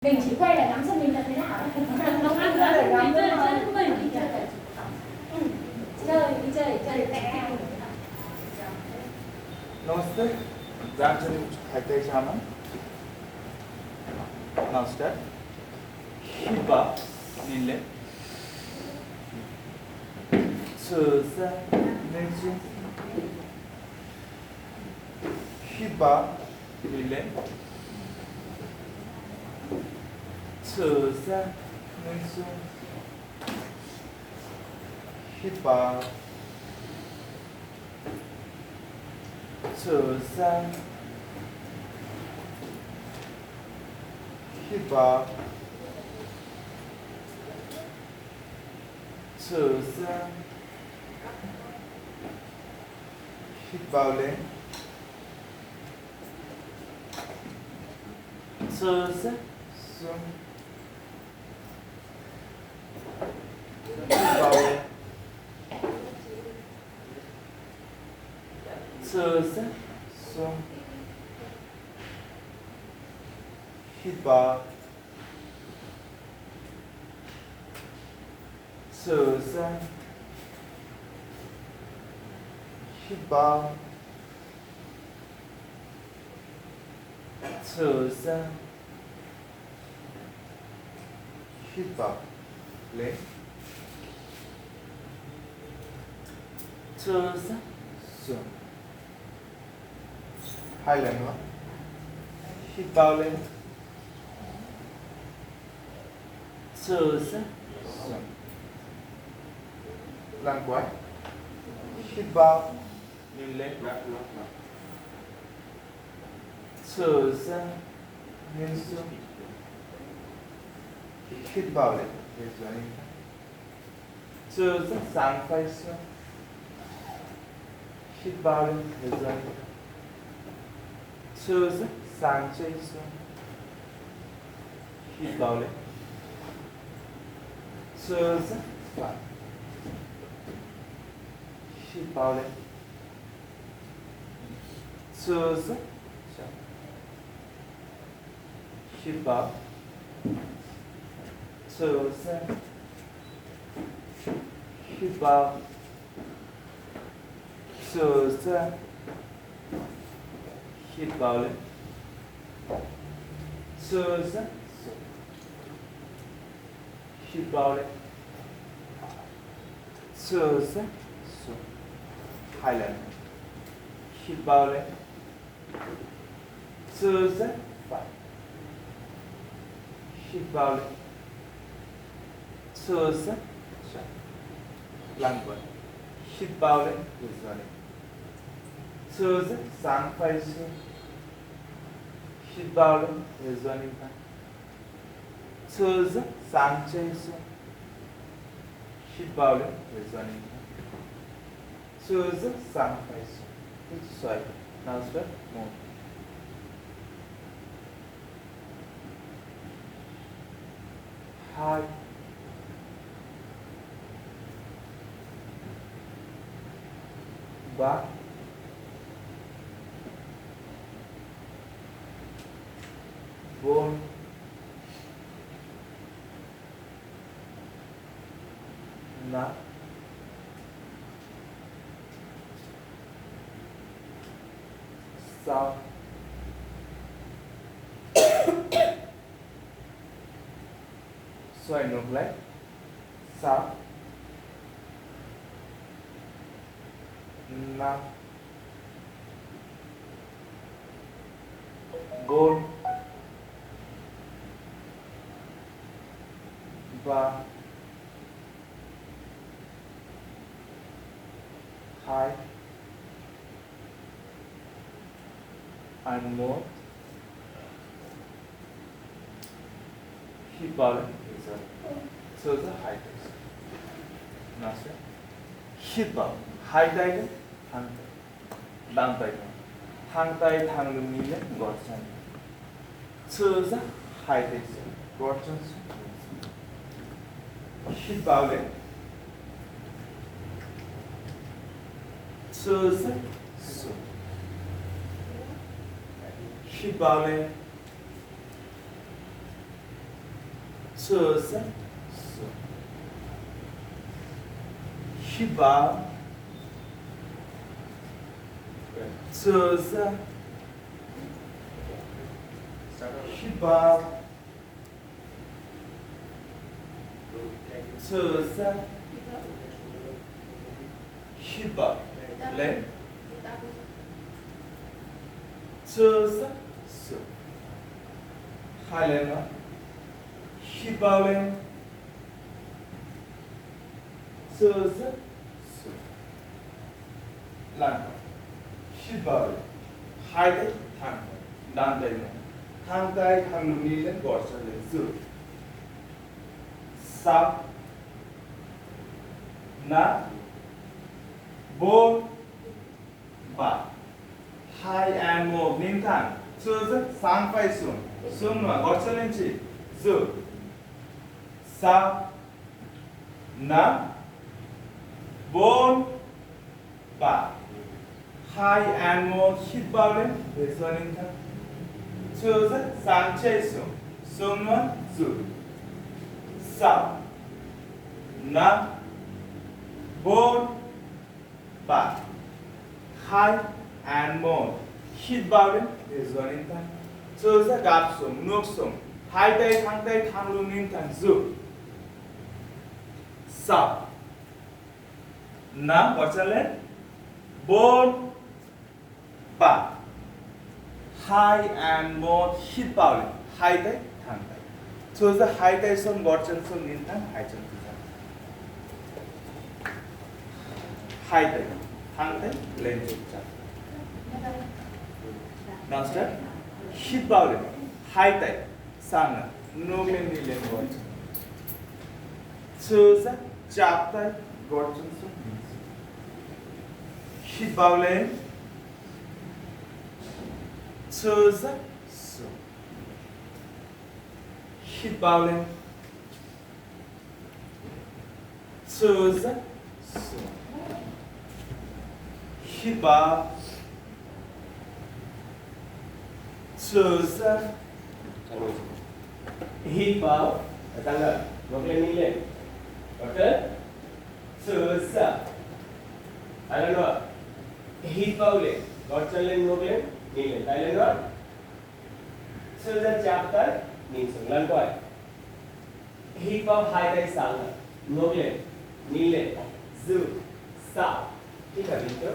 Mình chỉ quay lại ngắm cho mình là thế nào đấy. Nó ăn ra để ngắm chơi chơi không phải đi chơi. Chơi vẽ. नमस्ते रामचंद्र खाइते जामा नमस्ते हिबा निले छसा नेंसु हिबा निले छसा नेंसु हिबा छसा हिबा छसा हिबाले छसा सुम हिबाले छसा सुम हिबा छसा हिबा छसा हिबा ले छसा सुम Highland one. Hit bowling. Choose. Lang quái. Hit bow. Nhìn lên. Choose. Nhìn xuống. Hit bowling. Choose. Sang phải xuống. Hit bowling. Choose Sanchez hit bowling. Choose flat. Hit bowling. Choose hit bow. Choose hit bow. Choose hit bowling. Choose hit bowling. Choose Highland. Hit bowling. Choose five. Hit bowling. Choose long one. Hit bowling is running. Choose sang five. Hit bowling is running. Choose Sanchez. Hit bowling is running. Choose sang five. Which side? Now step move. High. Back. Bone. Na. South. So I look like south. Na. Gold. Ba. High. And more. Hit bowling is a so the high test. Now sir. Hit ball. High tide, hang tide. Down tide. Hang tide, hang the million, got some. So the high test. Got some. Hit bowling. So the so. Hit bowling. Chösa, so. Hiba, chösa, hiba, chösa, hiba, len, chösa, so. Halena, hiba, len, chösa, so. Lan, hiba, len, haide, thang, dan day, thang day, thang ni len, gorsa len, so. Sa, na, bon, ba. High and more, ning thang. Chösa, sang pai sung. Sung ma, gorsa len chi. So. Sa, na, bon, ba. High and more, hit ba len, this one ning thang. Chösa, sang chai sung. Sung ma, zu. Sa, na, bon, ba. High and more. Hit bawin is one in time. So the gap sum, no sum. High day, thang lung in time. Zu. Sa. Na, what's a len? Bon, ba. High and more. Hit bawin. High day, thang day. So the high day sum, what's a sum in time? High jump. High day, thang day, len jump. Now start. Hit bawin. High day, sang. No men ni len watch. So the chap day, got some. Hit bawin. So the so. Hit bawin. So the so. Hit ba. Chösa, hít vào tăng lên ngược lên đi lên ok chösa tay lên nữa hít vào lên gót chân lên ngược lên đi lên tay lên nữa chösa chạm tới nhìn xuống lên quay hít vào hai tay sang ngược lên đi lên giữ sa hít vào đi trước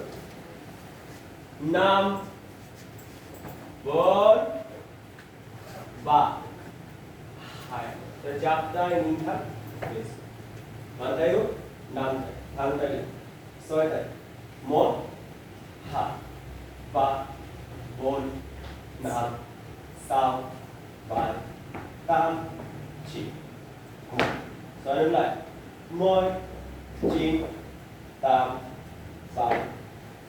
nam bốn ba hai ta chạm tay nhìn thẳng bàn tay út năm thang tay xoay tay một hai ba bốn năm sáu bảy tám chín xoay đứng lại môi chín tám bảy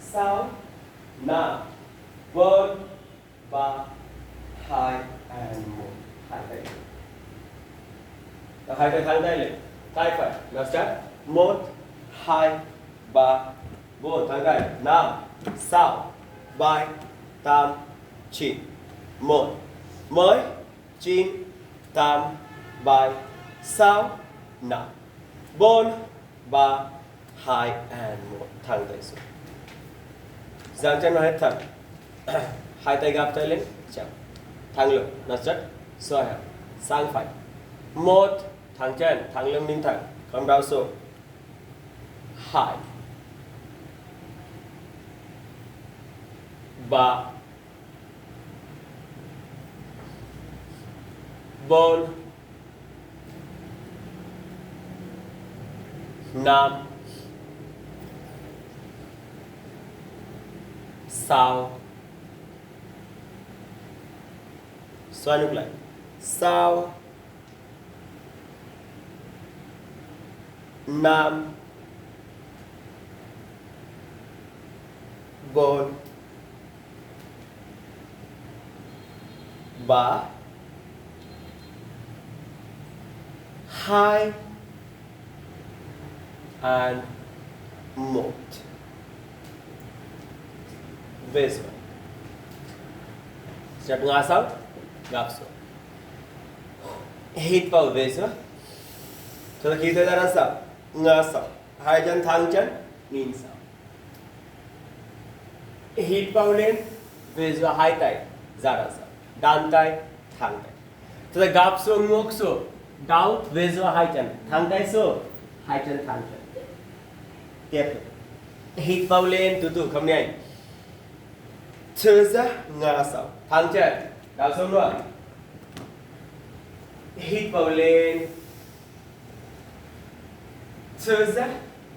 sáu năm bốn ba hai and một hai tay hai tay thang tay lên tay phải nào start một hai ba bốn thang tay năm sáu bảy tám chín một mới chín tám bảy sáu năm bốn ba hai and một thang tay xuống giang chân hết thẳng hai tay gập tay lên chậm thẳng lưng nó rất xoay hẹp sang phải một thẳng chân thẳng lưng ninh thẳng không đau xuống hai ba bốn năm sáu xoay ngược lại sáu năm bốn ba hai and một về xuống step ngã xuống gập xuống hít vào về xuống. Cho nên khi thời gian sao ngã sao, hai chân thẳng chân nhìn sao. Hít vào lên về xuống hai tay ra ra sao, đan tay thẳng tay. Cho nên gap xuống ngược xuống, down về xuống hai chân thẳng tay xuống, hai chân thẳng chân. Tiếp tục. Hít vào lên từ từ không nhanh. Trở ra ngã sao, thẳng chân, đảo xuống luôn. Hít vào lên, trở ra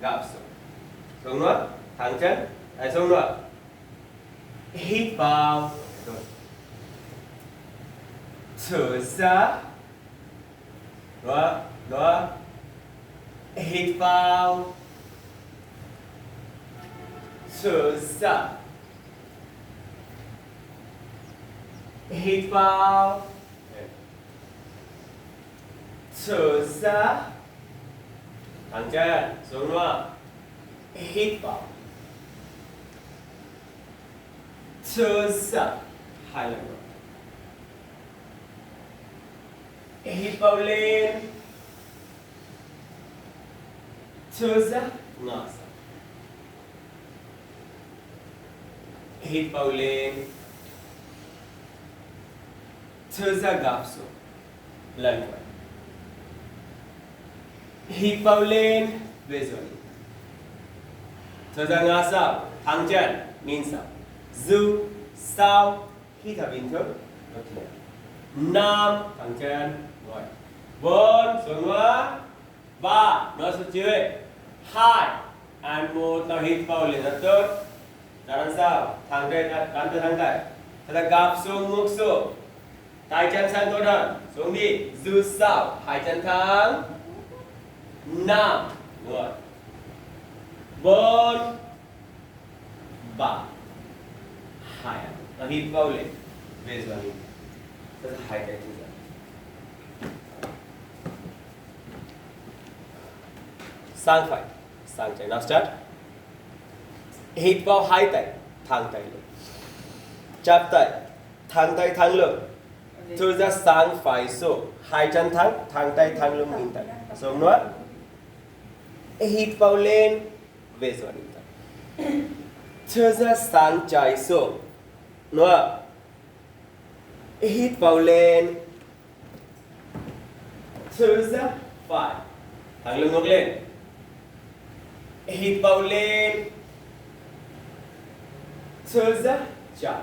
gap xuống, xuống luôn, thẳng chân, lại xuống luôn. Hít vào, trở ra, đó, hít vào, trở ra, hít vào, trở ra, thẳng chân, xuống luôn, hít vào, trở ra, hai lần nữa. Hít vào lên, trở ra, ngã sang. Hít vào lên, trở ra gap xuống, lần quay. Hít vào lên, về xuống. Trở ra ngã sau, thẳng chân, nhìn sau. Giữ, sau, hít thở bình thường. Năm, thẳng chân, ngồi. 4, xuống nữa. 3, nó xuống dưới. 2, and 1, nào hít vào lên rất tốt. Ra đằng sau, thẳng tay, đắn từ thẳng tay. Thật là gap xuống, ngược xuống. Tay chân sang tốt hơn, xuống đi. Giữ sau, hai chân thẳng. 5, ngồi. 4, 3, 2, now hít vào lên, về xuống đi. Rất là hai tay thư giãn. Sang phải, sang trái. Now start. Hít vào hai tay, thẳng tay lên. Chắp tay, thẳng tay thẳng lưng. Thư ra sang phải xuống, hai chân thẳng tay thẳng lưng nhìn tay. Xuống nữa. Hít vào lên, về xuống nhìn tay. Thư ra sang trái xuống. Nữa. Hít vào lên, trở ra phải, thẳng lưng ngược lên. Hít vào lên, trở ra trái.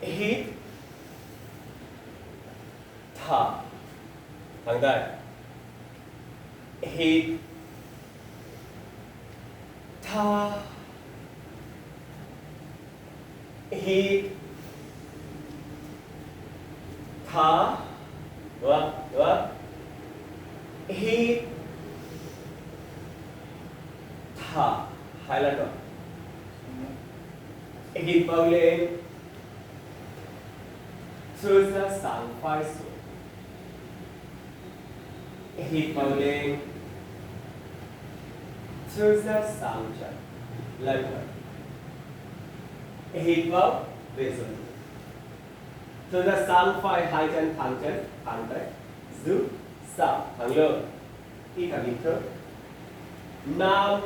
Hít, thở, thẳng tay. Hít, thở. Hít, thở, đúng, hít, thở, hai lần nữa. Hít vào lên, trở ra sang phải xuống. Hít vào lên, trở ra sang trái, lần nữa. Hít vào, về xuống. Trở ra sang phải, hai chân, thẳng tay. Giữ, sau, thẳng lưng. Hít thở bình thường. 5,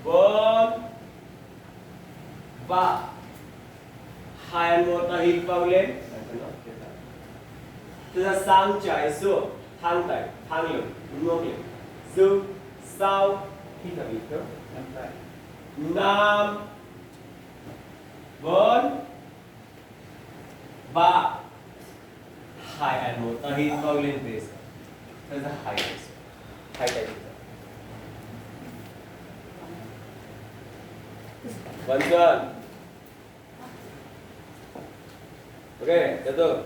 4, 3, 2, 1, ta hít vào lên. Trở ra sang trái xuống, thẳng tay, thẳng lưng, ngược lên. Giữ, sau, hít thở bình thường. 5, 4, 3, 2, and 1, ta hít vào lên về xuống. Trở ra hai tay xuống. Hai tay xuống. Vẫn chưa? Ok, tiếp tục.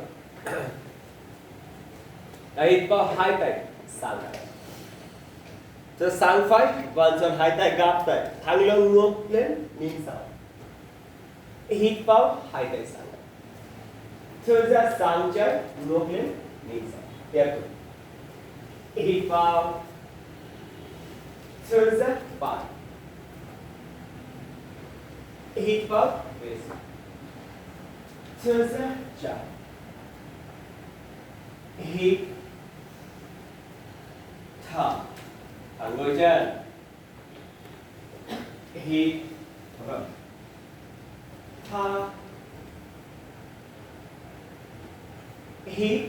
Ta hít vào hai tay sang tay. Cho sang phải, vẫn chân hai tay gap tay, thẳng lưng ngược lên, nhìn sau. Hít vào hai tay sang tay. Trở ra sang trái, ngược lên, nhìn sau. Tiếp tục. Hít vào, trở ra phải. Hít vào, về xuống. Trở ra trái. hít thở, thẳng đôi chân, hít thở, hít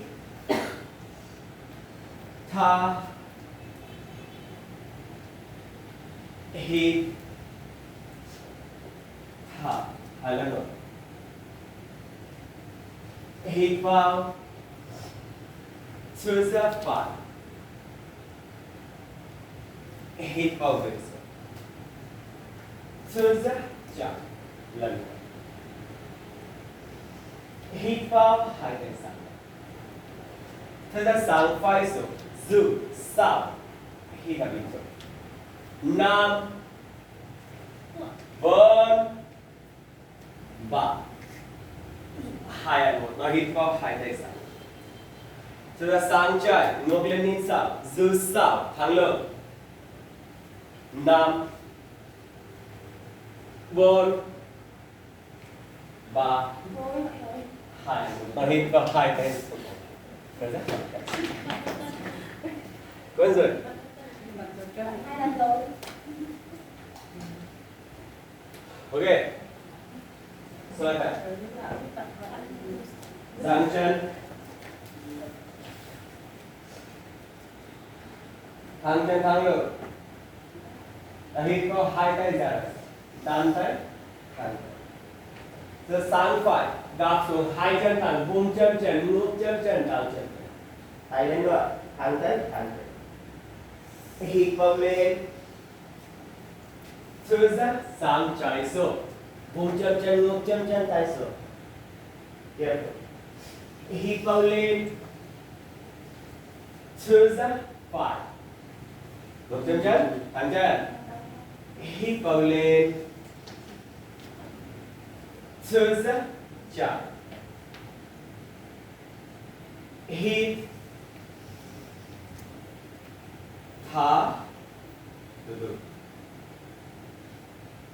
thở, hít thở, 2 lần nữa. Hít vào, thở ra phải, hít vào về sau, thở ra chậm, lần nữa. Hít vào, 2 tay sang, thở ra sang phải xuống, giữ sau, hít vào bình thường. 5 4 3 2 and 1. Now hít vào 2 tay sang. Thở ra sang trái, ngược lên nhìn sau, giữ sau, thẳng lưng. 5 4 3 2 and 1. Now hít vào 2 tay xuống. Thở ra chậm chậm. Quên rồi. 2 lần rồi. Ok. Xoay phải. Giang chân. Thẳng chân thẳng lưng. Hít vào 2 tay ra. Đan tay. Thẳng. Giờ sang phải. Đạp xuống 2 chân thẳng. Vùng chân chân. Ngước chân chân. Đảo chân. Tay lên nữa. Thẳng tay. Thẳng tay. Hít vào lên. Thở ra sang trái xuống. Vùng chân chân ngược chân chân tay xuống. Tiếp tục. Hít vào lên. Thở ra phải. Ngược chân chân. Thẳng chân. Hít vào lên. Thở ra trái. Hít. Thở. Từ từ.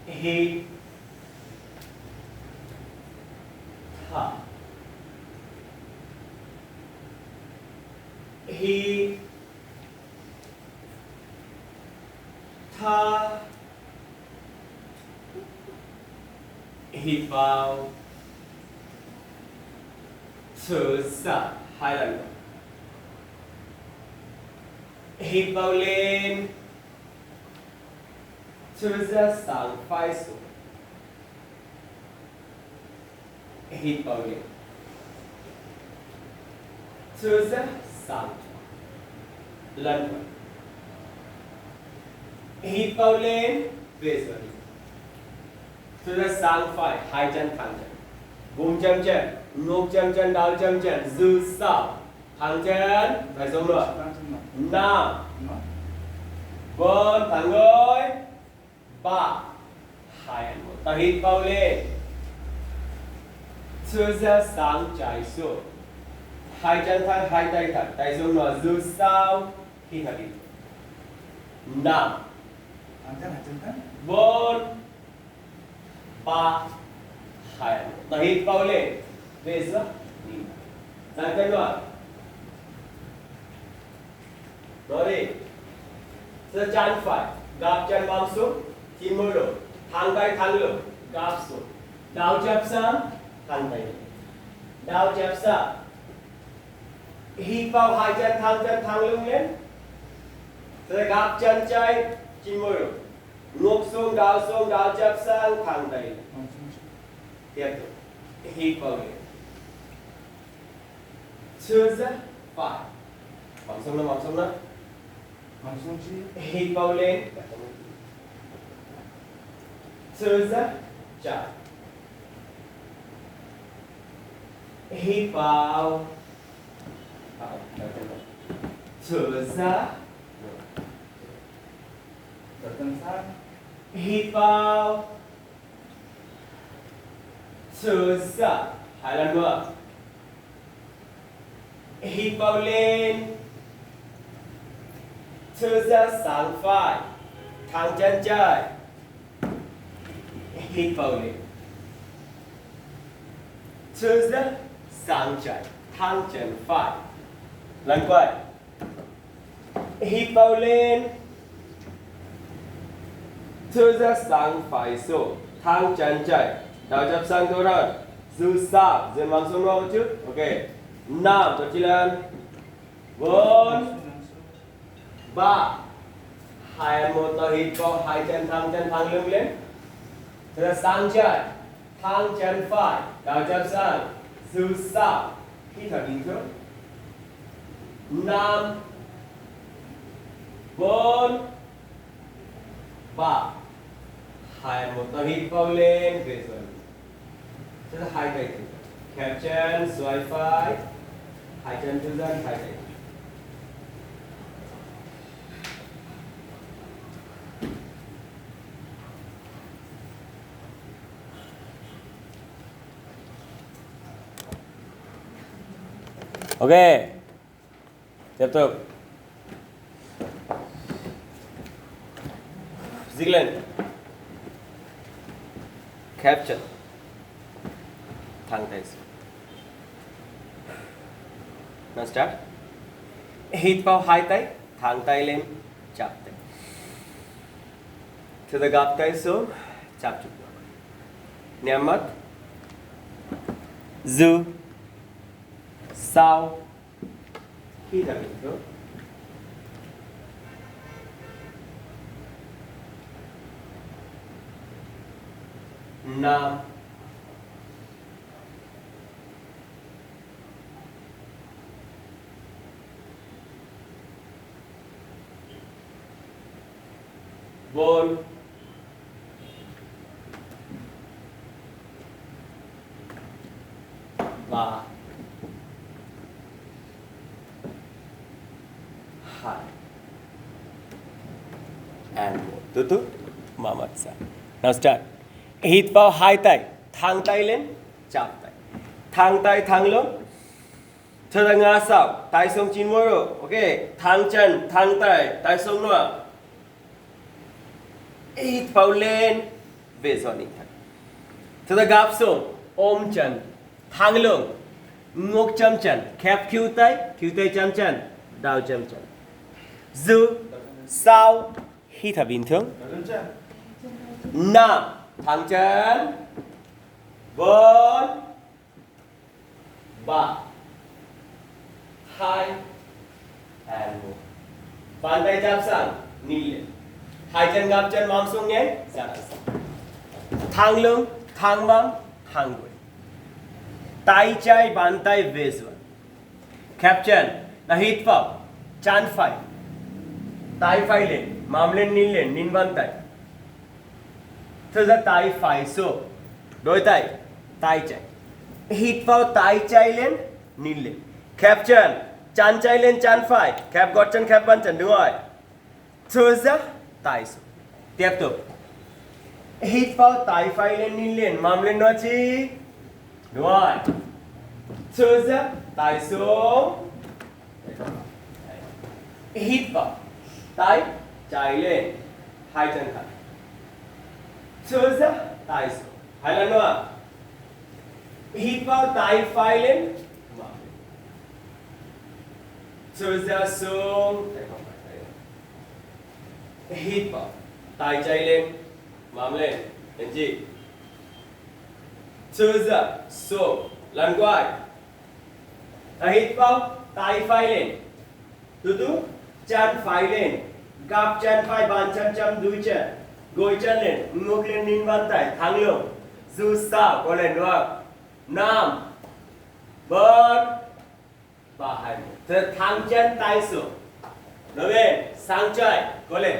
Hít thở, hít thở, hít vào, thở ra 2 lần nữa. Hít vào lên. Thở ra sang phải xuống. Hít vào lên. Thở ra sang lần nữa. Hít vào lên. Về dưới. Thở ra sang phải. 2 chân thẳng chân. Vùng chân chân. Ngược chân chân. Đảo chân chân. Giữ sau. Thẳng chân. Phải xuống nữa. 5 4 thẳng người. 3 2 and 1. Ta hít vào lên. Thở ra sang trái xuống. 2 chân thẳng, 2 tay thẳng. Tay xuống nó giữ sau. Hít thở đi. 5 4 3 2 and 1. Ta hít vào lên. Về giữa. Giang chân nữa. Rồi đi. Giờ chân phải. Gạp chân bám xuống. Chín môi lỗ. Thẳng tay thẳng lưng. Gạp xuống. Đảo chập sang. Thẳng tay. Đảo chập sang. Hít vào 2 chân thẳng lưng lên. Rồi gạp chân trái. Chín môi lỗ. Ngược xuống đảo chập sang. Thẳng tay. Tiếp tục. Hít vào lên. Thở ra phải. Bám xuống nữa. Hít vào lên. Thở ra trái. Hít vào. Thở ra. Hít vào. Thở ra. 2 lần nữa. Hít vào lên. Thở ra sang phải. Thẳng chân trái. Hít vào lên. Thở ra sang trái. Thẳng chân phải. lần quay hít vào lên thư ra sang phải số thang chân chạy đào chập sang tôi rồi dư sao dư mang xuống đâu chứ ok năm tôi chỉ lên 4 3 2 1 tôi hít vào hai chân thang lưng lên thư ra sang chạy thang chân phải đào chập sang dư sao hít thở bình thường 5 4 3 2 1 tôi hít vào lên về rồi tức là hai tay khép chân xoay phải hai chân thư giãn hai tay ok tiếp tục dịch lên khép chân thẳng tay xuống now start hít vào hai tay thẳng tay lên chắp tay từ từ gập tay xuống chắp chụp nhắm mắt dư sau hít thở bình thường 5 4 3 2 and 1 từ từ mở mắt ra now start hít vào hai tay thẳng tay lên chắp tay thẳng tay thẳng lưng thật là ngã sau tay xuống chín mũi rồi ok thẳng chân thẳng tay xuống nữa hít vào lên về gió nín thật thật là gập xuống ôm chân thẳng lưng ngước chấm chân khép khuỷu tay chấm chân đào chấm chân giữ sau hít thở bình thường 5 thẳng chân 4 3 2 and 1 bàn tay chạm sang knee lên hai chân gập chân mông xuống nhé thẳng lưng thẳng mông thẳng đùi tay trái bàn tay về xuống khép chân là hít vào chân phải tay phải lên mông lên nín bàn tay thật ra tay phải xuống đôi tay tay trái hít vào tay trái lên nín lên khép chân trái lên chân phải khép gót chân khép bàn chân đúng rồi thật ra tay xuống tiếp tục hít vào tay phải lên nín lên mông lên nói chi đúng rồi thật ra tay xuống hít vào tay trái lên hai chân thẳng thật ra tay xuống hai lần nữa hít vào tay phải lên thật ra xuống hít vào tay trái lên mông lên đến chi thật ra xuống lần quay hít vào tay phải lên từ từ chân phải lên gập chân phải bàn chân chấm đuôi chân gối chân lên ngước lên nín bàn tay thẳng lưng giữ sao có lên nữa 5 4 3 2 1 thật thẳng chân tay xuống đối bên sang trái có lên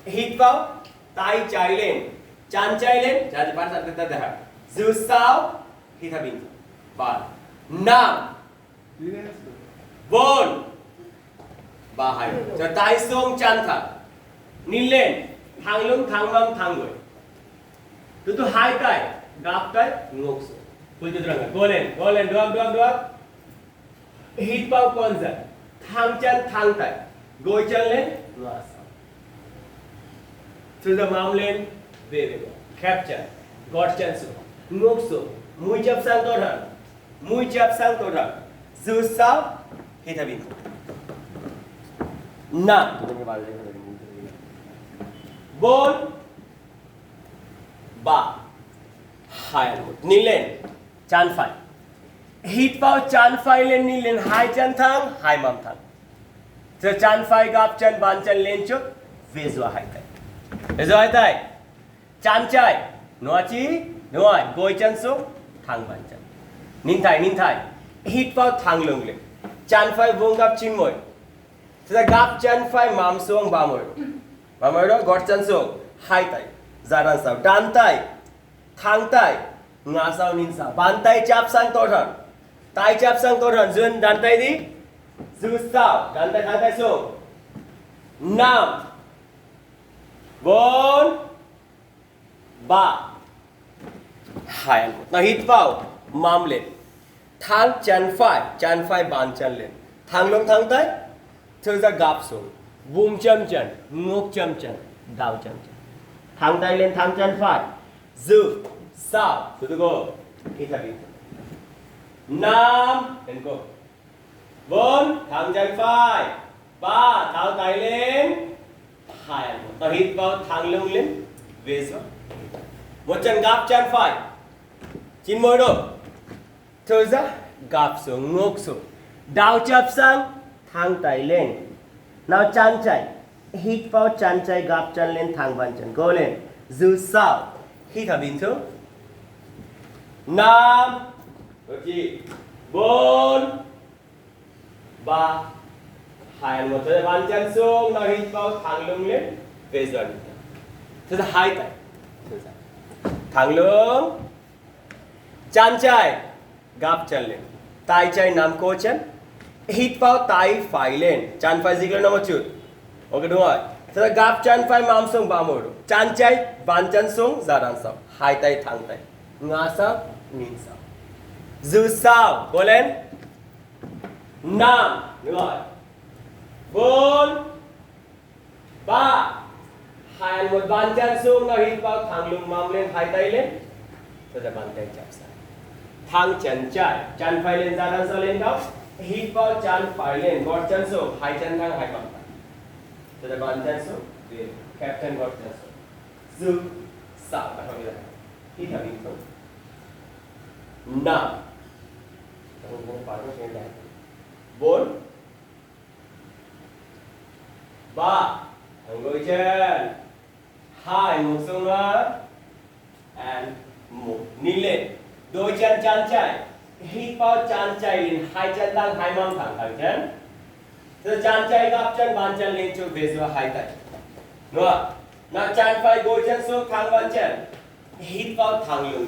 hít vào tay trái lên chân trái lên jadi pada saat kita dah giữ sao hít thở bình thường 3 5 4 3 2 1 tay xuống chân thẳng nín lên thẳng lưng thẳng mông thẳng người từ từ hai tay gập tay ngược xuống Puji terangkan. Go lên, dua. Hít vào con giật. Thang chân, thang tay. Gối chân lên, ngửa sau. Từ giờ mông lên, về. Khép chân, gót chân xuống, ngước xuống. Mũi chắp sang tốt hơn. Giữ sau, hit a win. Na, bon, ba, high and mode. Nilen, chan fai. Hit pao chan fai len nilen high chan thang, high mam thang. So chan fai gap chan ban chan len chuk, vezwa high tai. Vezwa high tai. Chan chai, noachi, noai, goi chan so, thang ban chan. Nin thai. Hit pao thang lung le. Chan fai vung gap chin moi. So the gap chan fai mam song ba moi. Ba moi do got chan song, high tai. Zaran sao, dan tai, thang tai, nga sao nin sao. Ban tai chap sang to than. Tai chap sang to than, dun dan tai di. Du sao, dan tai thang tai song. Nam. Bon. Ba. Hai. Now hit vào mam lên. Thang chan phai ban chan lên. Thang long thang tai. Thơ ra gap xuống. Bum châm chân, ngốc châm chân, đào châm chân. Thang tai lên thang chan phai. Dư, sao, từ go. Hit là đi. Nam, and go. Bốn, thang chan phai. Ba, thao tai lên. Hai. Now hit vào thang lông lên. Về xuống. Một chân gap chân phải. Chín môi độ. Thở ra, gap xuống, ngốc xuống. Đào chập sang, thang tay lên. Nào chân chạy. Hít vào chân chạy, gap chân lên, thang bàn chân. Go lên. Dư sao. Hít thở bình thường. 5. Rồi 4. 3. 2. Một thở bàn chân xuống. Nào hít vào thang lưng lên. Về dần. Thở ra hai tay. Thở ra. Thang lưng. Chan chai, gap chân lên. Tai chai nam cô chân. Hít vào tai phải lên. Chan phải dịch lên nó một chút. Ok đúng rồi. Thế là gap chân phải mam xuống 3 môi. Chan chai, bàn chân xuống, ra đằng sau. Hai tay thẳng tay. Ngã sau, nhìn sau. Dư sao, cố lên. 5, đúng rồi. 4, 3, 2, 1, bàn chân xuống, nào hít vào thẳng lưng mam lên, hai tay lên. Thế là bàn tay chạm sang. Thang chân chạy, chân phải lên ra đằng sau lên góc. Hít vào chân phải lên, gót chân xuống, hai chân thang, hai bàn tay. Thế là bàn chân xuống, về, khép chân gót chân xuống. Dư, sao, bắt đầu như thế này. Hít thở bình thường. 5. Không phải nó trên đây. 4. 3. Thẳng ngồi chân. 2, một xuống nữa. And 1. Đi lên. Đôi chân chân chạy. Hít vào chân chạy lên. Hai chân thẳng, hai mông thẳng thẳng chân. Rồi chân chạy gấp chân, bàn chân lên cho về giữa hai tay. Đúng không? Nào chân phải gối chân xuống thẳng bàn chân. Hít vào thẳng lưng.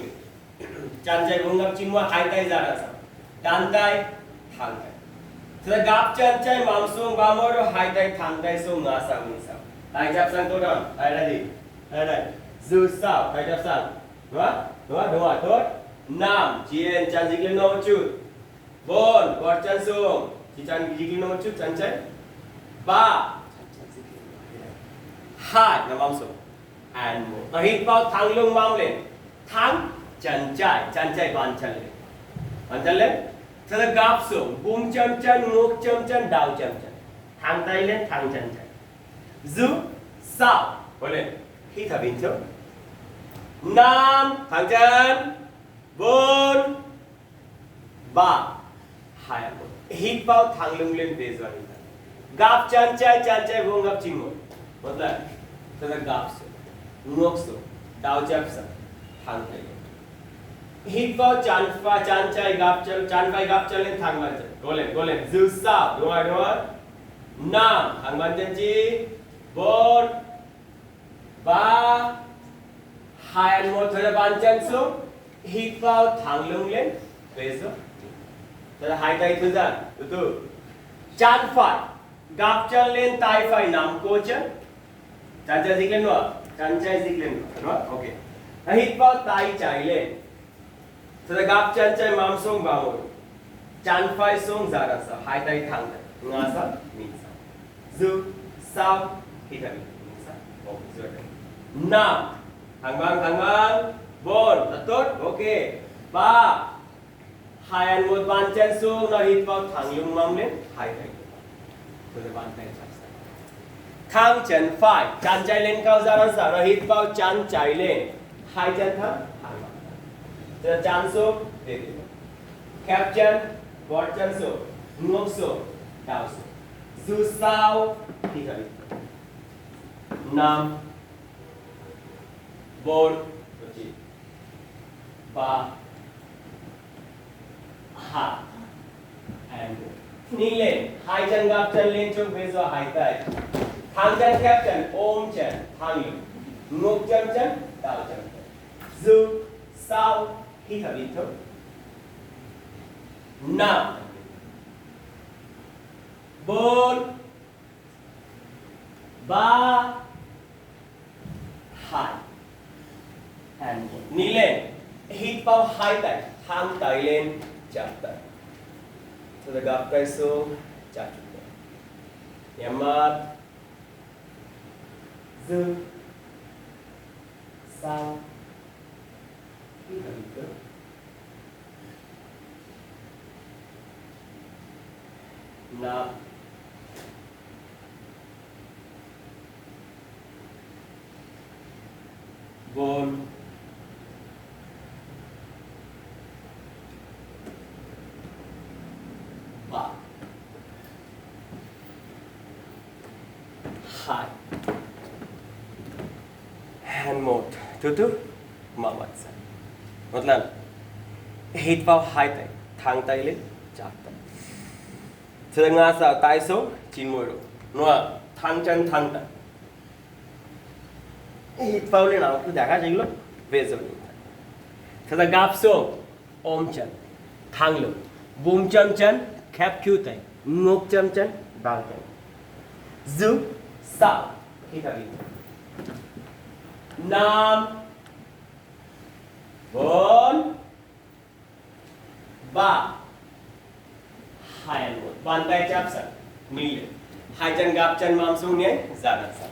Chân chạy vùng gấp chân qua hai tay ra đằng sau. Đan tay, thẳng tay. Rồi gấp chân chạy mắm xuống ba môi rồi hai tay thẳng tay xuống ngã sang bên sau. Tay chắp sang tốt không? Đây là gì? Đây này. Dư sao, tay chắp sang. Đúng không? Đúng không? Đúng rồi, tốt. 5, chiên chân dịch lên một chút. 4, gót chân xuống. Chỉ chân dịch lên một chút, chân chạy. 3, 2, nằm mông xuống. And 1. Nó hít vào thẳng lưng mông lên. Thẳng, chân chạy bàn chân lên. Bàn chân lên. Thế là gap xuống, bum châm chân, ngược châm chân, đào châm chân. Thẳng tay lên, thẳng chân chạy. Giữ, sao, có lên. Hít thở bình thường. 5, thẳng chân. 4, 3, 2, 1. Hít vào thẳng lưng lên về rồi. Gap chân chạy vùng gap chim một. Một lần. Thế là gap xuống, ngược xuống, đào châm sang, thẳng tay lên. Hít vào chân chạy gap chân lên thẳng bàn chân. Go lên. Dư sao, đúng rồi. 5, thẳng bàn chân chi. 4, 3, 2, 1. Thế là bàn chân xuống. Hít vào thẳng lưng lên, về xuống. Thế là hai tay thư giãn, từ từ. Chân phải, gap chân lên, tay phải nắm cổ chân. Chân dịch lên nữa, chân chạy dịch lên nữa, đúng không? Ok. Hít vào tay chạy lên. Thế là gap chân chạy mắm xuống vào môi. Chân phải xuống ra đằng sau, hai tay thẳng tay, ngã sau, nhìn sau. Dư, sau, hít thở, nhìn sau. Ok, rồi đây. 5, thẳng bằng. 4, rất tốt, ok. 3, hai and mot ban chen su na hit pao thang lung mam lên hai tay tôi sẽ ban tay chặt thang chen phải chan chạy lên cao ra nó sao nó hit pao chan chạy lên hai chân thấp hai tôi chan su để khép chân gót chân su ngốc su đào su dù sao thì phải 5 4 3 2 and knee lên hai chân gập chân lên chung với gió hai tay thang chân khép chân ôm chân thang lưng ngược chân chân đảo chân dù sao hít thở đi thôi 5 4 3 2 and knee lên hít vào hai tay thang tay lên chạm tay rồi gập tay xuống chạm tay nhắm mắt dư sao hít thở đi thôi 5 4 3 2 hand 1 thứ tư mở mắt ra một lần hít vào hai tay thang tay lên chạm tay Thưa ngã sao tay số 90 độ nó thang chân thang tay hít vào lên nào cứ দেখা যায় গুলো về rồi thưa gap xuống ôm chân thang lưng buông chân chân khép cute tay ngược chân chân bao chân giữ sao hít thở đi 5 4 3 2 1 bàn tay chắp sát knee lên hai chân gập chân mâm xuống nhé ra đằng sau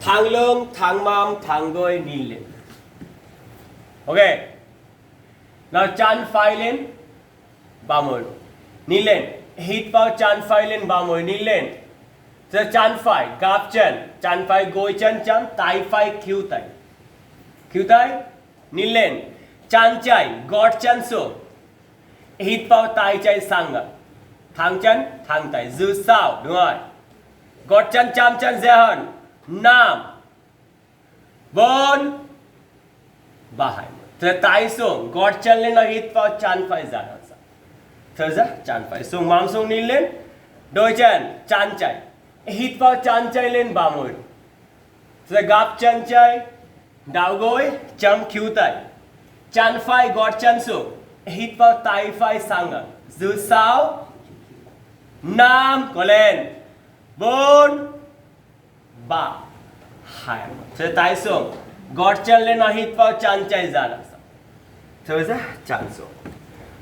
thang lưng thang mâm thang đôi knee lên ok now chan phải lên 30 độ knee lên hít vào chan phải lên 30 knee lên giờ chan phải gập chân chan phải gối chân chân tay phải khiêu tay knee lên chan chạy gót chân xuống hít vào tay chạy sang thang chân thang tay giữ sao đúng rồi gót chân chạm chân dễ hơn 5 4 3 2 1 giờ tay xuống gót chân lên nó hít vào chân phải ra đằng sau thở ra chân phải xuống mắm xuống đi lên đôi chân chân chạy hít vào chân chạy lên 30 độ giờ gập chân chạy đảo gối chấm khiêu tay chân phải gót chân xuống hít vào tay phải sang giữ sao 5 có lên 4 3 2 1 giờ tay xuống gót chân lên nó hít vào chân chạy ra đằng sau thở ra chân xuống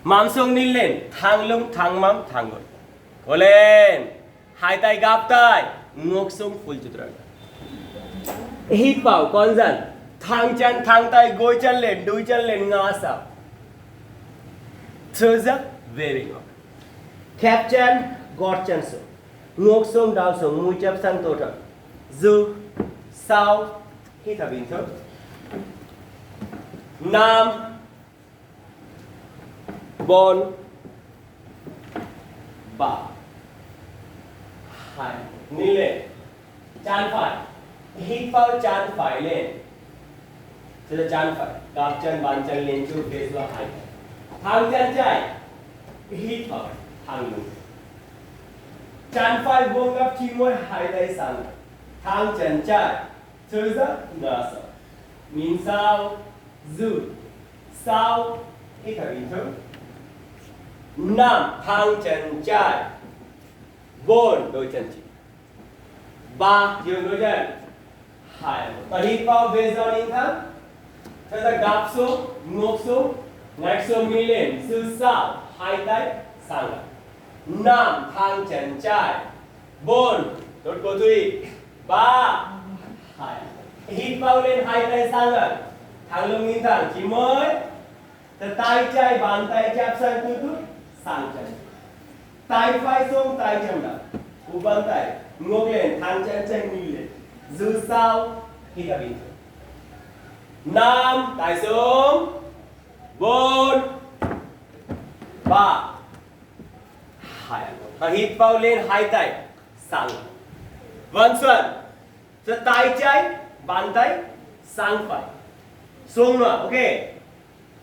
mắm xuống đi lên thang lưng thang mắm thang gối có lên hai tay gập tay ngược xuống full chutra hít vào con dần thang chân thang tay gối chân lên đuôi chân lên ngã sau thở ra very good khép chân gót chân xuống ngược xuống đào xuống mũi chắp sang tổ trận giữ sau hít thở bình thường 5 4 3 2 knee lên chân phải hít vào chân phải lên giờ chân phải gập chân bàn chân lên chu face vào hai thang chân chạy hít vào thang lưng chân phải buông gập chi môi hai tay sang thang chân chạy thở ra ngã sau min sao giữ sao hít thở bình thường 5 thang chân chạy 4 đôi chân chỉ 3 dừng đôi chân 2 1 hít vào về sau nhìn thẳng thở ra gập xuống ngược xuống ngạch xuống mi lên giữ sao hai tay sang 5 thang chân chạy 4 đốt cổ tùy 3 2 hít vào lên hai tay sang thẳng lưng nhìn thẳng chỉ mới The tai chai ban tai chap sang tu tu sang chan. Tai phai song tai cham da. U ban tai ngok lên thang chan chan ni lên. Dư sao khi ta bin. Nam tai song 4 3 2 ta hít vào lên hai tay sang. Vân xuân. The tai chai ban tai sang phải. Song nữa, ok.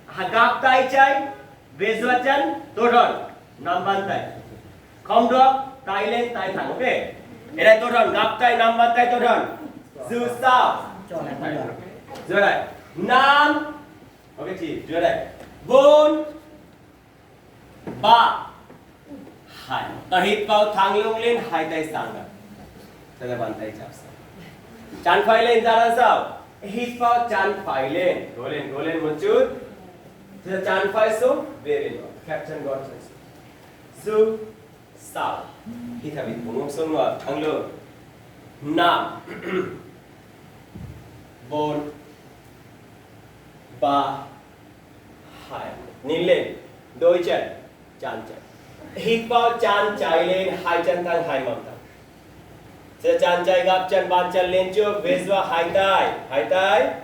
Hagap tai chai vezwa chan toron nam ban tai. Không được, tay lên tay thẳng, ok. Cái này toron gap tai nam ban tai toron. Dư sao? Dưới đây. Nam. Ok chị, dưới đây. 4 3 2. Ta hít vào thẳng lưng lên hai tay sang ra. Thế là bàn tay chắp sang. Chán phải lên ra làm sao? Hít vào chán phải lên, go lên một chút. Thế là chán phải xuống, về lên. Captain God. Dư sao? Hít thở bình bụng xuống rồi, thẳng lưng. 5 4 3 2. Nín lên, đôi chân, chán chân. Hít vào chán chạy lên, hai chân thẳng, hai mông thẳng. Thế chán chạy gấp chân, bàn chân lên trước, về giữa hai tay,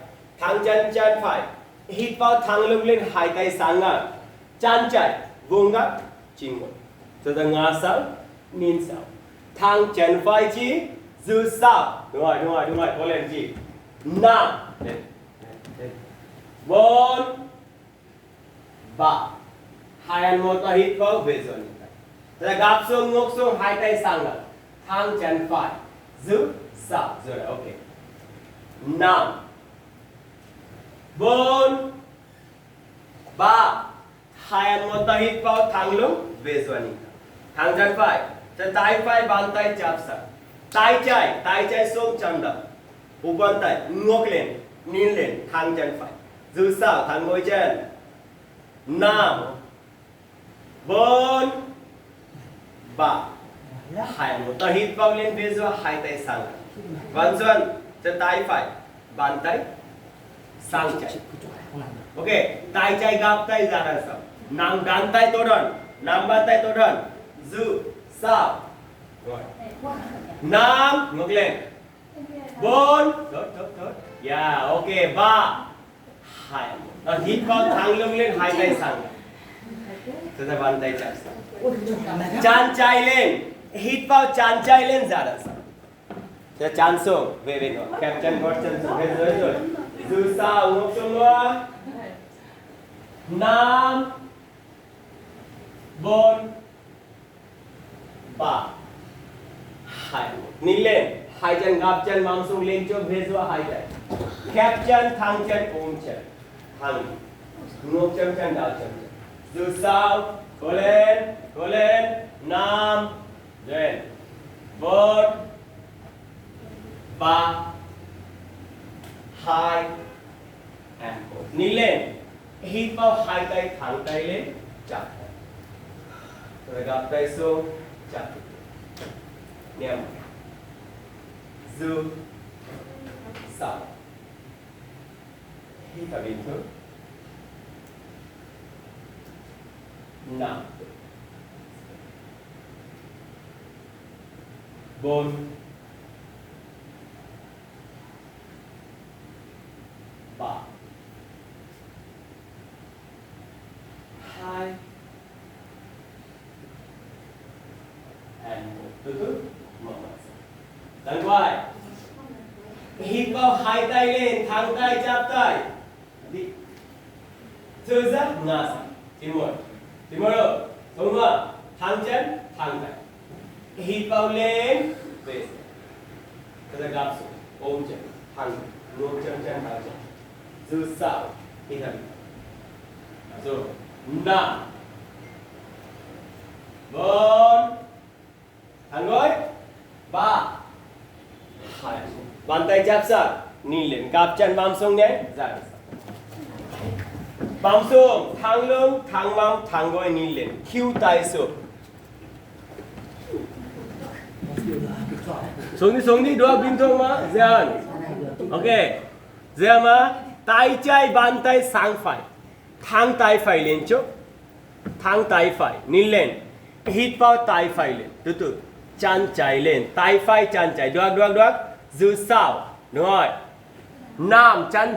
thẳng chân phải. Hít vào thẳng lưng lên, hai tay sang ngang. Chán chạy, vuông gấp, chinh ngồi. Thế là ngã sang, nín sau. Thẳng chân phải chỉ, dư sau. Đúng rồi, có lên chỉ. 5 lên. 4 3 2 and 1 ta hít vào về rồi. Thế là gap xuống, ngốc xuống, hai tay sang ngang. Thẳng chân phải, giữ sau. Rồi, ok. 5 4 3 2 and 1 ta hít vào thẳng lưng về rồi. Thẳng chân phải, tay phải bàn tay chắp sang. tay chai xuống chân đập. U bàn tay ngược lên, nín lên, thẳng chân phải. Giữ sau, thẳng ngôi chân. 5 4 3 2 1. Ta hít vào lên về rồi, hai tay sang. Vân xuân, tay phải, bàn tay sang chạy. Ok, tay chai gap tay ra đằng sau. Nam bàn tay tốt hơn, nam bàn tay tốt hơn. Giữ sau. Rồi. 5 ngược lên. 4 tốt. Yeah, ok. 3 2 1. Hít vào thẳng lưng lên, hai tay sang. Thế là bàn tay chạm sang. Chán chai lên. Hít vào chán chai lên ra đằng sau. Thế là chán xuống, về bên đó. Kẹp chân gót chân xuống bên dưới rồi. Giữ sau, ngược xuống luôn. 5 4 3 2 1. Nín lên, hai chân gập chân mông xuống lên cho về giữa hai tay. Kẹp chân, thẳng chân, ôm chân. Thẳng. Ngược chân đảo chân. Giữ sau, cố lên. 5 lên. 4 3 2 and 4. Nín lên. Hít vào hai tay, thẳng tay lên, chặt. Rồi gập tay xuống, chặt. Niệm. Dư sau. Hít thở bình thường. 5 4 3 2 and 1. Từ từ mở đằng quay. Hít vào hai tay lên, thẳng tay chắp tay. Đi. Thư giáp ngã sang. Tìm một rồi. Thông qua. Thẳng chân, thẳng tay. Hít vào lên, về. Thế là gap xuống. Ôm chân, thẳng. Ngược chân, thẳng chân. Giữ sau. Hít thở. Rồi. 5 4 thẳng gối. 3 2 bàn tay chắp sang, nín lên, gập chân bám xuống nhé. Ra. Bám xuống, thẳng lưng, thẳng mông, thẳng gối, nín lên. Khiêu tay xuống. Xuống đi, đua bình thường mà. Dần. Ok. Dần mà. Tay trái bàn tay sang phải. thang tai phai lên chúc thang tai phai nín lên hít vào tai phai lên từ từ chân chạy lên tai phai chân chạy đoác dư sao đúng rồi nam chân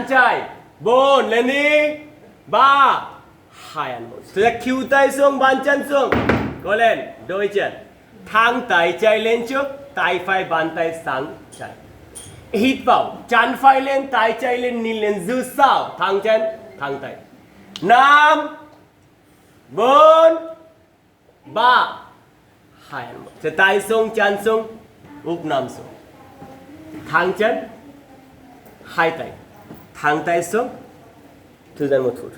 chạy bốn lên đi ba hai ăn một sẽ khiêu tay xuống bàn chân xuống có lên đôi chân thang tai chạy lên trước tai phai bàn tay sáng chạy hít vào chân phai lên tai chạy lên nín lên dư sao thang chân thang tay năm bốn ba hai ăn một sẽ tay xuống chân xuống úp nằm xuống thang chân hai tay thang tay xuống thư giãn 1 phút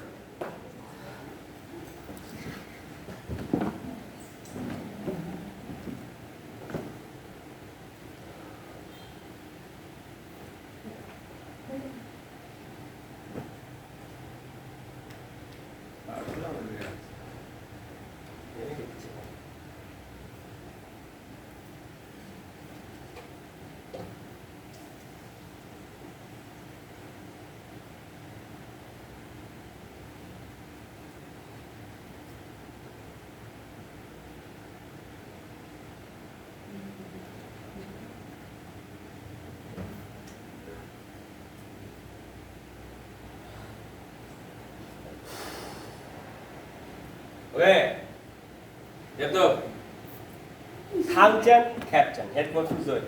ok tiếp tục thang chân khép chân hết 1 phút rồi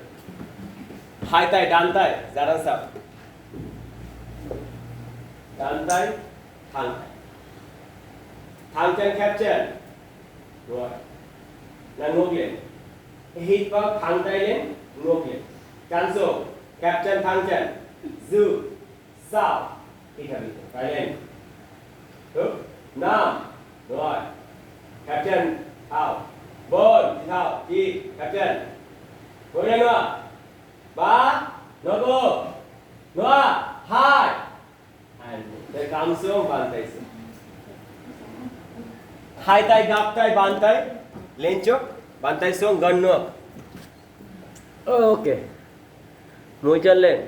hai tay đan tay ra đằng sau đan tay thang chân khép chân rồi là ngược lên hít vào thang tay lên ngược lên chân xuống khép chân thang chân dư sao hít thở phải lên đúng năm rồi khép chân out 4 thao đi khép chân ngồi lên nữa 3 nối cô nữa 2 để cắm xuống bàn tay xuống hai tay gặp tay bàn tay lên trước bàn tay xuống gần nữa ok mũi chân lên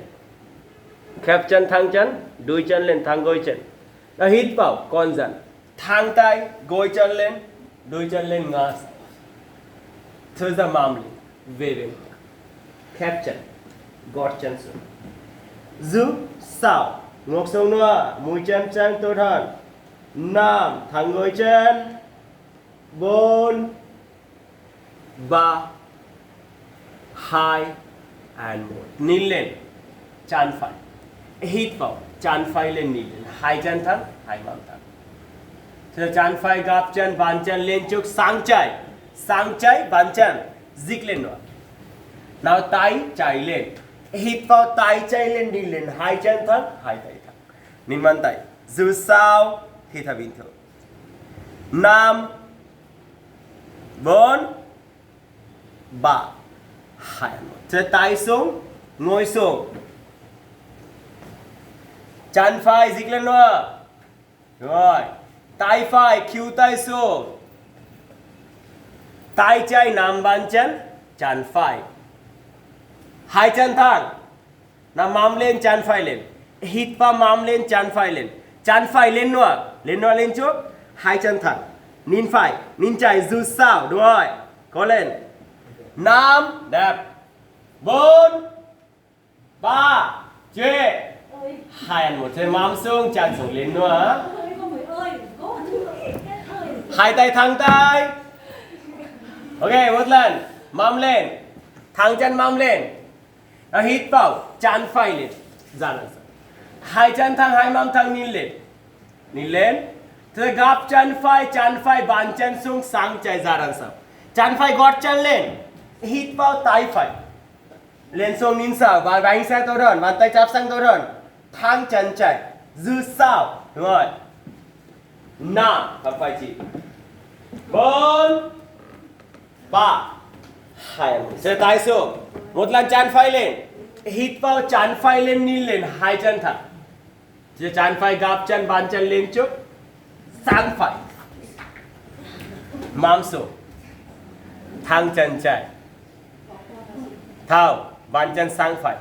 khép chân thang chân đuôi chân lên thang gối chân đã hít vào con dần thang tay gối chân lên đuôi chân lên ngã thở ra mắm lên về bên khép chân gót chân xuống giữ sao ngược xuống nữa mũi chân sang tốt hơn 5 thẳng gối chân 4 3 2 and 1 nín lên chân phải hít vào chân phải lên nín lên hai chân thẳng hai mắm thẳng chân phải gập chân bàn chân lên trước sang chạy bàn chân dịch lên nữa nào tay chạy lên hít vào tay chạy lên đi lên hai chân thẳng hai tay thẳng nín bàn tay giữ sao hít thở bình thường 5 4 3 2 1 sẽ tay xuống ngồi xuống chân phải dịch lên nữa rồi tay phải khiêu tay xuống tay chạy nằm bàn chân phải hai chân thẳng nằm mắm lên chân phải lên hít vào mắm lên chân phải lên nữa lên trước hai chân thẳng nín phải nín chạy giữ sao đúng rồi có lên 5 đẹp 4 3 2 1 sẽ mắm xuống chân xuống lên nữa hai tay thẳng tay ok một lần mắm lên thẳng chân mắm lên nó hít vào chân phải lên ra lần sau hai chân thẳng hai mắm thẳng nín lên thế gập chân phải bàn chân xuống sang chạy ra đằng sau chân phải gót chân lên hít vào tay phải lên xuống nín sao và bánh xe tốt hơn bàn tay chắp sang tốt hơn thang chân chạy dư sao đúng rồi 5 thấp phải chỉ 4 3 2 1 sẽ tay xuống một lần chân phải lên hít vào chân phải lên nín lên hai chân thẳng chân phải gập chân bàn chân lên trước sang phải mắm xuống thang chân chạy thao bàn chân sang phải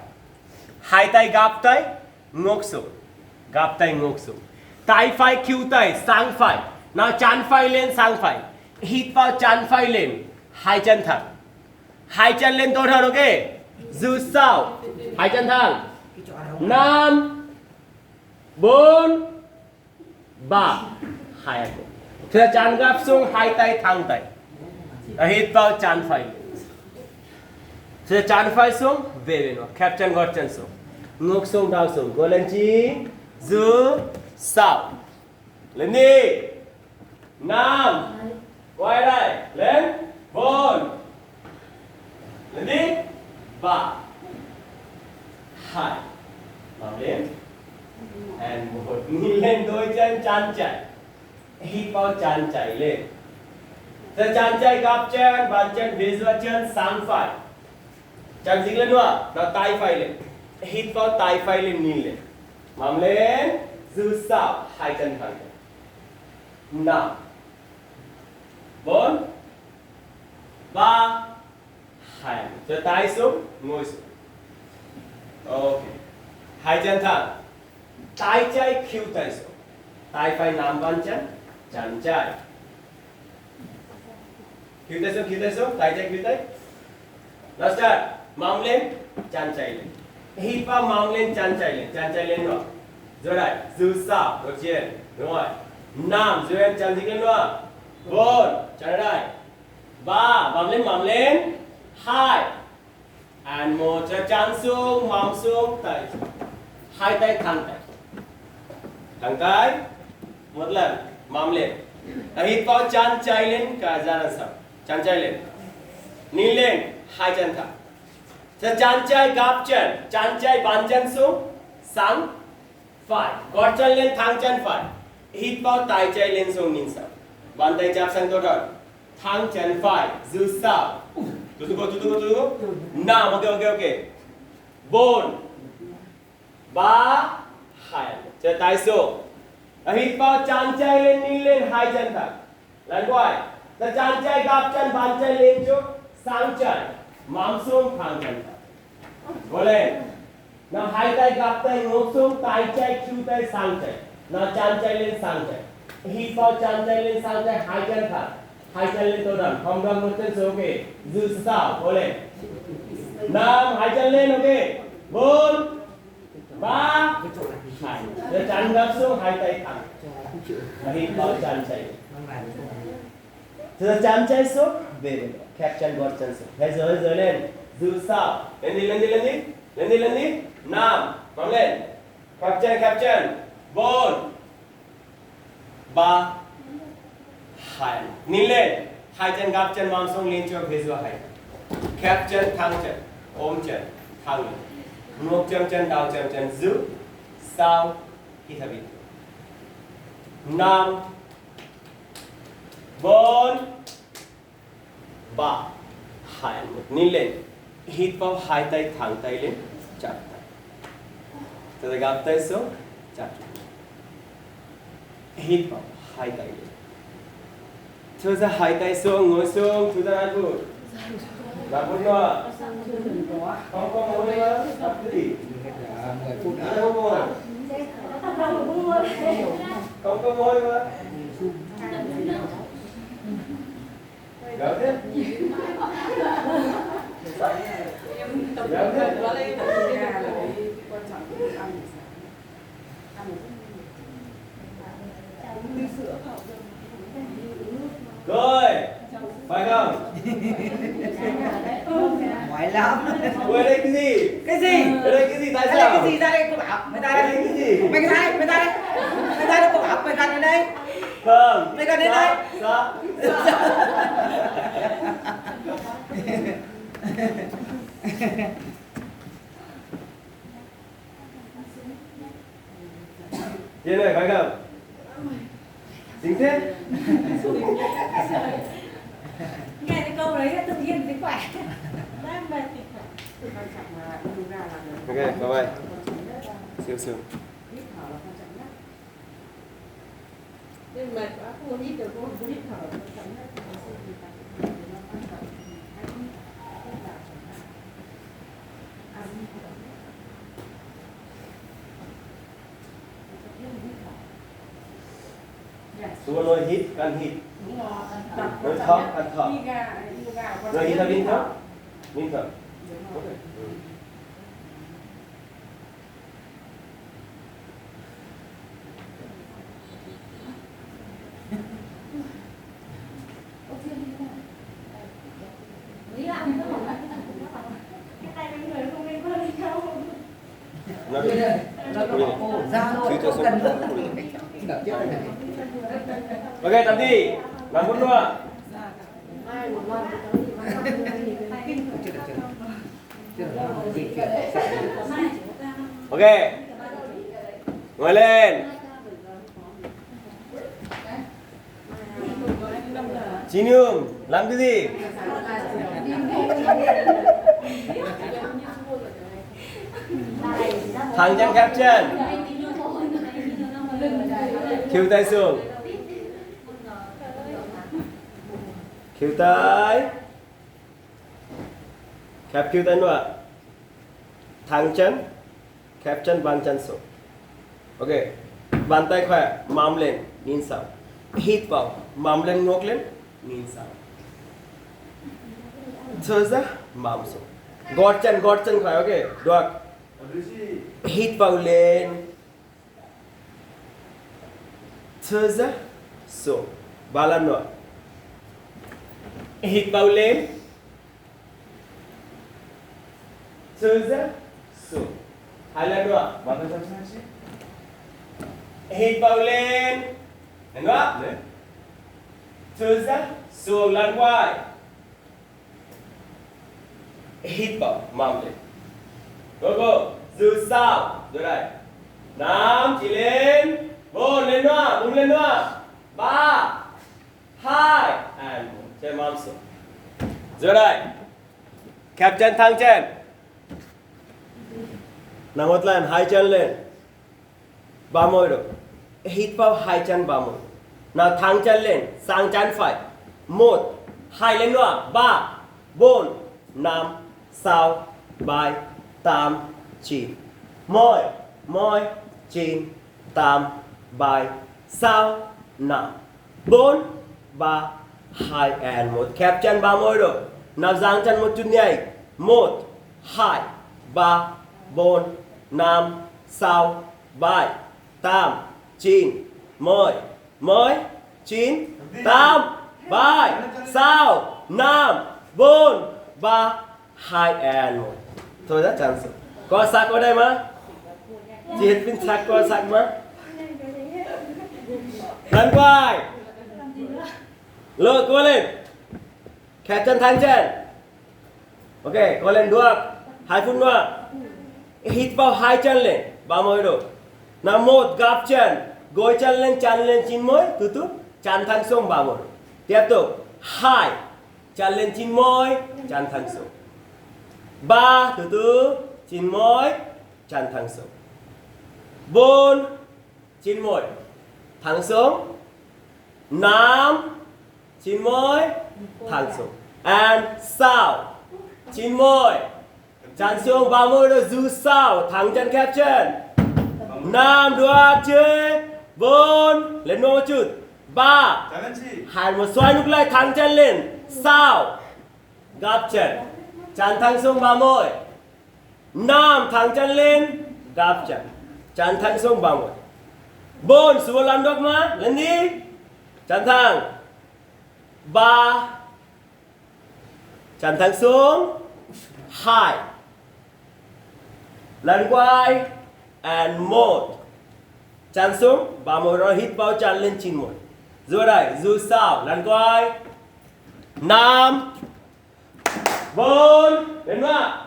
hai tay gập tay ngược xuống Tai phai Q tai sang phai. Now chan phai lên sang phai. Hít vào chan phai lên. Hai chân thẳng. Hai chân lên tốt hơn, ok? Giữ sao. Hai chân thẳng. 5 4 3 2 Thưa chan gấp xuống, hai tay thẳng tay. Hít vào chan phai. Thưa chan phai xuống, về nó. Khép chân gót chân xuống. Ngược xuống đau xuống. Cô lên chi. Giữ sao. Lên đi. 5 quay đây. Lên 4 lên đi. 3 2 Làm lên. And 1 Đi lên đôi chân chán chạy. Hít vào chán chạy lên. Thế chán chạy gấp chân, bàn chân về giữa chân sang phải. Chán dính lên nữa. Nào tay phải lên. Hít vào tay phải lên, nhìn lên. Làm lên. Giữ sao. Hai chân thẳng. 5 4 3 2 Cho tay xuống, ngồi xuống. Ok. Hai chân thẳng. Tay trái khuỷu tay xuống. Tay phải nắm bàn chân, chân trái. Khuỷu tay xuống, tay trái khuỷu tay. Now start. Mong lên, chân trái lên. Hít vào mong lên, chân trái lên nữa. Rồi đây, giữ sao, đầu tiên. Đúng rồi. 5 dưới em chân dính lên nữa. 4 chân ở đây. 3 mắm lên. 2 and 1 cho chân xuống, mắm xuống, tay xuống. Hai tay thẳng tay. Thẳng tay. Một lần mắm lên. Hít vào chân chạy lên, cả ra đằng sau. Chân chạy lên. Nhìn lên, hai chân thẳng. Cho chân chạy gấp chân chạy bàn chân xuống, sang phải. Gót chân lên, thẳng chân phải. Hít vào tay chạy lên xuống, nhìn sau. Bàn tay chạm sang tốt hơn. Thẳng chân phải, giữ sao. Tunggu. 5, ok. 4 3 2 Cho tay xuống. Hít vào chân chạy lên, nhìn lên, hai chân thẳng. Lần quay. Cho chân chạy gấp chân, bàn chân lên trước, sang chân. Mắm xuống, thẳng chân thẳng. Go lên. Nào hai tay gấp tay, ngược xuống, tay chạy, khuỷu tay sang chạy. Nào chân chạy lên, sang chạy. Hít vào chân chạy lên, sang chạy, hai chân thẳng. Hai chân lên tốt hơn. Không gầm một chân xuống, ok. Giữ sao, go lên. 5, hai chân lên, ok. 4 3 2 Để chân gấp xuống, hai tay thẳng. Hít vào chân chạy. Thưa chân chạy xuống, về. Khép chân gót chân xuống. Hết rồi lên. Giữ sao. Lên đi. 5, vòng lên. Khép chân. 4 3 2 Nhìn lên. Hai chân gấp chân, mắm xuống lên cho về giữa hai. Khép chân, thẳng chân. Ôm chân, thẳng lên. Ngược chân, đảo chân, giữ sao. Hít thở. 5 4 3 2 1 Nhìn lên. Hít vào hai tay thẳng tay lên, chạm tay. Cho ta gấp tay xuống, chạm. Hít vào hai tay lên. Cho ra hai tay xuống, ngồi xuống, thu ra ra phút. Ra phút nữa. Không có ngồi nữa, sắp đi. 10 phút nữa. Không có ngồi. Không có ngồi nữa. Gỡ thế. Rồi, phải không? Mỏi lắm. Ủa, ở đây cái gì? Cái gì? Ở đây cái gì? Tại Đây sao? là cái gì? Ra đây cô bảo. Mày ra Ở đây đây. cái gì? Mày ra đây. Mày ra đây cô bảo. Mày gần đến đây. Không. Mày gần đến đây. Sao? Thế này phải không? Chính thế. Nghe cái câu đấy tự nhiên thấy khỏe. Đang mệt thì phải tự quan trọng là yoga là được. Ok, bye bye. Siêu. Hít thở là quan trọng nhất. Nhưng mệt quá không có hít được, không có hít thở là quan trọng nhất. Thì nó sẽ bị tắc thì nó quan trọng. Hãy hít thở. Hít thở. số nói hít can hít đúng rồi nói thở can thở yoga nói hít là linh thở đúng rồi. Lý làm cái một cái tay bên người không bên vơi nhau. nó Bây giờ nó bảo cô ra thôi, Chứ cho không số cần nó nữa. Đợt trước này. ok tạm đi làm muốn luôn Ai một lần thì tới thì bắt đầu thì kinh Chưa được, chưa được. Chưa được, gì kìa. ok ngồi lên Chín Hương làm cái gì thẳng chân khép chân khuỷu tay xuống khuỷu tay khép khuỷu tay nữa thẳng chân khép chân bàn chân xuống ok bàn tay khỏe mắm lên nhìn sau hít vào mắm lên ngược lên nhìn sau thở ra mắm xuống gót chân khỏe ok được hít vào lên thở ra xuống ba lần nữa hít vào lên thở ra xuống hai lần nữa 맞는 잠시만씩. hít vào lên ห็นปะ 네. thở ra xuống lần quay hít vào mắm lên go giữ sao rồi đây năm chỉ lên bốn lên nữa bung lên nữa ba hai and một chân mắm xuống rồi đây khép chân thẳng chân nằm một lần hai chân lên ba môi rồi hít vào hai chân ba môi nào thẳng chân lên sang chân phải một hai lên nữa ba bốn năm sáu bảy tám chín môi chín tám bảy sáu năm bốn ba hai and một khép chân ba môi rồi nào giang chân một chút nhảy một hai ba bốn năm sáu bảy tám chín môi chín tám bảy sáu năm bốn ba hai and một thôi rất chán sự có sạc ở đây mà chị hết pin sạc có sạc mà lần quay lượt cô lên khép chân thẳng chân ok cô lên được 2 phút nữa hít vào hai chân lên ba môi rồi nào một gập chân gối chân lên chín môi từ từ chân thẳng xuống ba môi tiếp tục hai chân lên chín môi chân thẳng xuống ba từ từ chín môi chân thẳng xuống bốn chín môi thẳng xuống năm chín môi thẳng xuống and sáu chín môi chân xuống ba môi rồi giữ sao thẳng chân khép chân năm được chưa bốn lên một chút ba 잘했지. hai một xoay lúc lại thẳng chân lên sao gập chân thẳng xuống ba môi năm thẳng chân lên gập chân thẳng xuống ba môi bốn xuống làm được mà lên đi chân thẳng ba chân thẳng xuống hai lần quay and một chân xuống ba môi rồi hít vào chân lên chín môi rồi đây giữ sao lần quay năm bốn lên nữa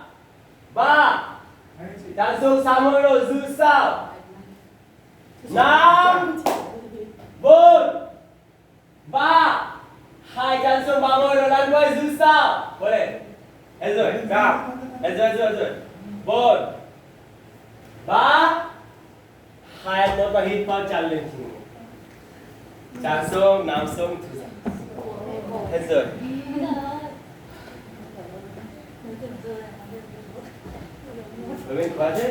ba chân xuống sáu môi rồi giữ sao năm bốn ba hai chân xuống ba môi rồi lần quay giữ sao vô lên hết rồi cao hết rồi bốn ba hai một và hít vào chân lên chín môi chân xuống nằm xuống hết rồi Rồi bên khóa chứ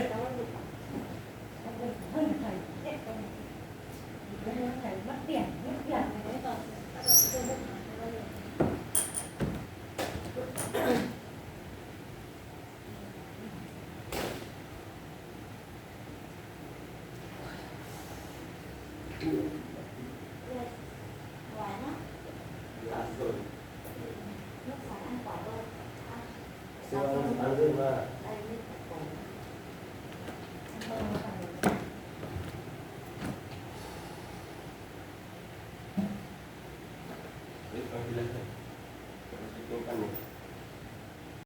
Thầy mất tiền, mất tiền. Ngoài nó Last one. nước sạch ăn quả thôi. So, answer